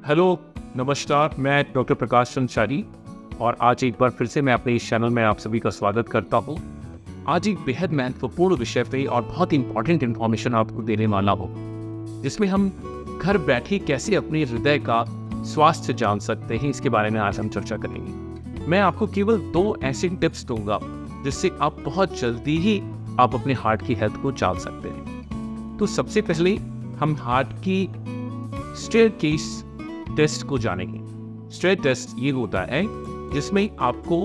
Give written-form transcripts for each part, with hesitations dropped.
Hello, नमस्कार। मैं doctor Prakash Chand शाही और आज एक बार फिर से मैं अपने इस चैनल में आप सभी का स्वागत करता हूँ। आज एक बेहद महत्वपूर्ण विषय पे और बहुत इंपॉर्टेंट इन्फॉर्मेशन आपको देने वाला हूँ, जिसमें हम घर बैठे कैसे अपने हृदय का स्वास्थ्य जान सकते हैं, इसके बारे में आज हम चर्चा करेंगे। मैं आपको केवल 2 ऐसे टिप्स दूंगा जिससे आप बहुत जल्दी ही आप अपने हार्ट की हेल्थ को जान सकते हैं। तो सबसे पहले हम हार्ट की स्टेयरकेस टेस्ट को जानेंगे। स्टेयर टेस्ट ये होता है जिसमें आपको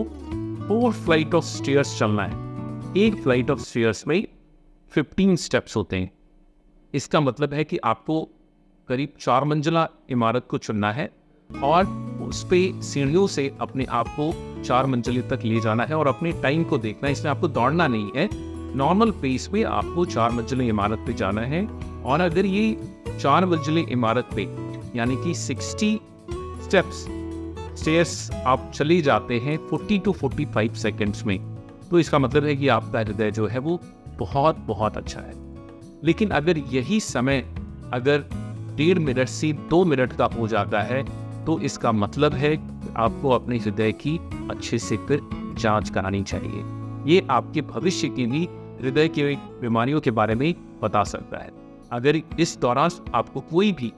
4 फ्लाइट ऑफ स्टेयर्स चलना है। एक फ्लाइट ऑफ स्टेयर्स में 15 स्टेप्स होते हैं। इसका मतलब है कि आपको करीब 4 मंजिला इमारत को चुनना है और उस पे सीढ़ियों से अपने आप को 4 मंजिले तक ले जाना है और अपने टाइम को देखना है। इसमें आपको दौड़ना नहीं है, नॉर्मल पेस में आपको 4 मंजिले इमारत पे जाना है। और अगर ये 4 मंजिले इमारत पे यानी कि 60 स्टेयर्स आप चले जाते हैं 40 to 45 सेकेंड्स में, तो इसका मतलब है कि आपका हृदय जो है वो बहुत बहुत अच्छा है। लेकिन अगर यही समय अगर 1.5 मिनट से 2 मिनट का हो जाता है, तो इसका मतलब है कि आपको अपने हृदय की अच्छे से फिर जांच करानी चाहिए। ये आपके भविष्य के लिए हृदय की बीमारियों के बारे में बता सकता है। अगर इस दौरान आपको कोई भी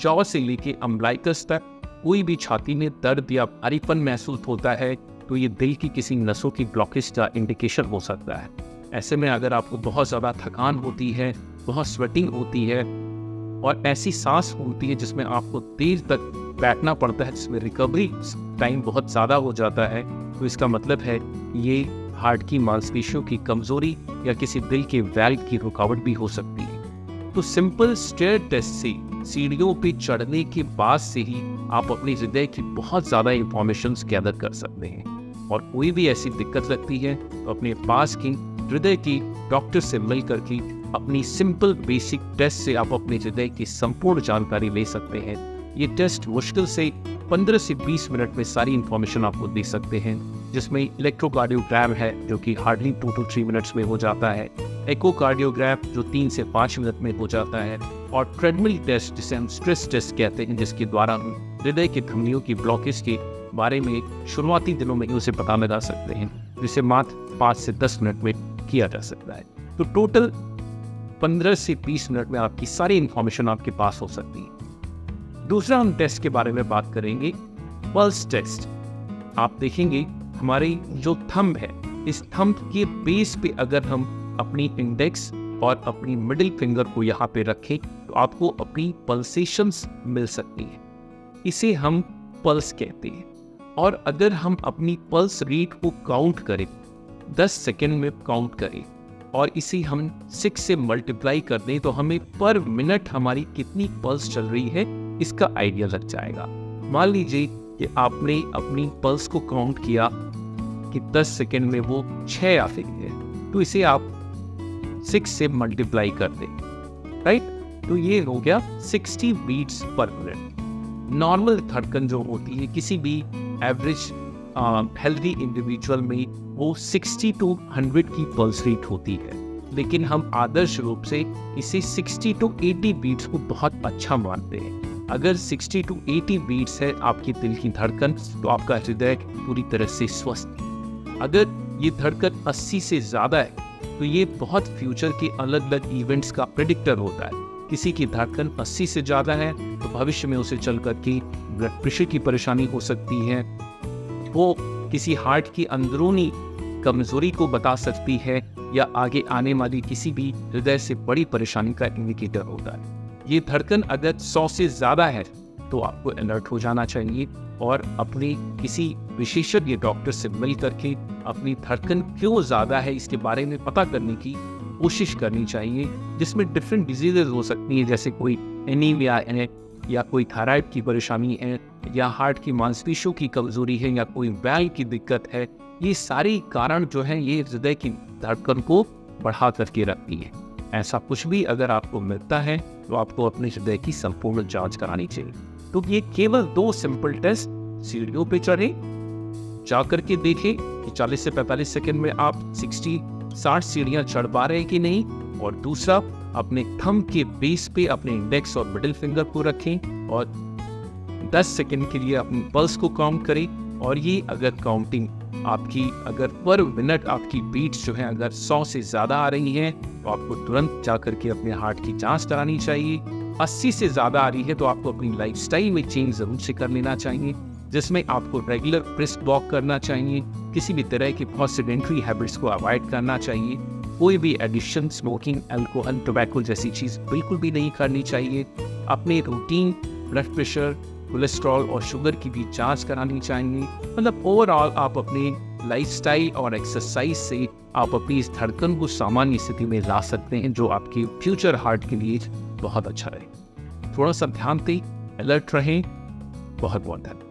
जॉ से लेके अम्बलाइकस तक कोई भी छाती में दर्द या भारीपन महसूस होता है, तो ये दिल की किसी नसों की ब्लॉकेज का इंडिकेशन हो सकता है। ऐसे में अगर आपको बहुत ज़्यादा थकान होती है, बहुत स्वेटिंग होती है और ऐसी सांस होती है जिसमें आपको देर तक बैठना पड़ता है, जिसमें रिकवरी टाइम बहुत ज़्यादा हो जाता है, तो इसका मतलब है ये हार्ट की मांसपेशियों की कमजोरी या किसी दिल के वाल्व की रुकावट भी हो सकती है। तो सिंपल स्टेयर टेस्ट से सीढ़ियों पे चढ़ने के बाद से ही आप अपने हृदय की बहुत ज़्यादा इंफॉर्मेशन गैदर कर सकते हैं। और कोई भी ऐसी दिक्कत लगती है तो अपने पास की हृदय की डॉक्टर से मिल करके अपनी सिंपल बेसिक टेस्ट से आप अपने हृदय की संपूर्ण जानकारी ले सकते हैं। ये टेस्ट मुश्किल से 15 से 20 मिनट में सारी इंफॉर्मेशन आपको दे सकते हैं, जिसमें इलेक्ट्रोकार्डियोग्राम है जो कि हार्डली 2 to 3 मिनट्स में हो जाता है, एकोकार्डियोग्राफ जो 3 से 5 मिनट में हो जाता है, और ट्रेडमिल टेस्ट जिसे हम स्ट्रेस टेस्ट कहते हैं, जिसके द्वारा हम हृदय की धमनियों की ब्लॉकेज के बारे में शुरुआती दिनों में ही उसे पता लगा सकते हैं, जिसे मात्र 5 से 10 मिनट में किया जा सकता है। तो टोटल 15 से 20 मिनट में आपकी सारी इंफॉर्मेशन आपके पास हो सकती है। दूसरा हम टेस्ट के बारे में बात करेंगे, पल्स टेस्ट। आप देखेंगे हमारी जो थंब है, इस थंब के बेस पे अगर हम अपनी इंडेक्स और अपनी मिडिल फिंगर को यहाँ पे रखें तो आपको अपनी पल्सेशंस मिल सकती हैं। इसे हम पल्स कहते हैं। और अगर हम अपनी पल्स रेट को काउंट करें, 10 सेकेंड में काउंट करें और इसे हम 6 से मल्टीप्लाई कर दें, तो हमें पर मिनट हमारी कितनी पल्स चल रही है इसका आइडिया लग जाएगा। मान लीजिए कि आपने अपनी पल्स को काउंट किया कि 10 सेकेंड में वो 6 आ रही है, तो इसे आप 6 से मल्टीप्लाई कर दें, राइट? तो ये हो गया 60 बीट्स पर मिनट। नॉर्मल धड़कन जो होती है किसी भी एवरेज हेल्दी इंडिविजुअल में वो 60 to 100 की पल्स रेट होती है, लेकिन हम आदर्श रूप से इसे 60 to 80 बीट्स को बहुत अच्छा मानते हैं। अगर 60 to 80 बीट्स है आपकी दिल की धड़कन, तो आपका हृदय पूरी तरह से स्वस्थ है। अगर ये धड़कन 80 से ज़्यादा है तो ये बहुत फ्यूचर के अलग अलग इवेंट्स का प्रेडिक्टर होता है। किसी की धड़कन 80 से ज़्यादा है तो भविष्य में उसे चल कर के ब्लड प्रेशर की परेशानी हो सकती है, वो किसी हार्ट की अंदरूनी कमजोरी को बता सकती है, या आगे आने वाली किसी भी हृदय से बड़ी परेशानी का इंडिकेटर होता है। ये धड़कन अगर 100 से ज़्यादा है तो आपको अलर्ट हो जाना चाहिए और अपने किसी विशेषज्ञ डॉक्टर से मिल करके अपनी धड़कन क्यों ज़्यादा है इसके बारे में पता करने की कोशिश करनी चाहिए, जिसमें डिफरेंट डिजीजेज हो सकती हैं, जैसे कोई एनीमिया है या कोई थायराइड की परेशानी है या हार्ट की मांसपेशियों की कमजोरी है या कोई वाल्व की दिक्कत है। ये सारे कारण जो हैं ये हृदय की धड़कन को बढ़ा करके रखती है। ऐसा कुछ भी अगर आपको मिलता है तो आपको अपने हृदय की संपूर्ण जांच करानी चाहिए। तो ये केवल 2 सिंपल टेस्ट, सीढ़ियों पे चढ़े, जा करके देखें कि 40 से 45 सेकंड में आप 60 सीढ़ियां चढ़ पा रहे हैं कि नहीं, और दूसरा अपने थंब के बेस पे अपने इंडेक्स और मिडिल फिंगर को रखें और 10 सेकंड के लिए अपनी पल्स को काउंट करें। और ये अगर काउंटिंग आपकी अगर पर मिनट आपकी बीट्स जो है अगर 100 से ज़्यादा आ रही हैं तो आपको तुरंत जा करके अपने हार्ट की जांच करानी चाहिए। 80 से ज़्यादा आ रही है तो आपको अपनी लाइफस्टाइल में चेंज ज़रूर से कर लेना चाहिए, जिसमें आपको रेगुलर ब्रिस्क वॉक करना चाहिए, किसी भी तरह की बहुत सेडेंटरी हैबिट्स को अवॉइड करना चाहिए, कोई भी एडिशन स्मोकिंग, अल्कोहल, टोबैको जैसी चीज़ बिल्कुल भी नहीं करनी चाहिए। अपने रूटीन ब्लड प्रेशर, कोलेस्ट्रॉल और शुगर की भी जांच करानी चाहिए। मतलब ओवरऑल आप अपने लाइफस्टाइल और एक्सरसाइज से आप अपनी इस धड़कन को सामान्य स्थिति में ला सकते हैं, जो आपके फ्यूचर हार्ट के लिए बहुत अच्छा रहे। थोड़ा सा ध्यान दें, अलर्ट रहें। बहुत बहुत धन्यवाद।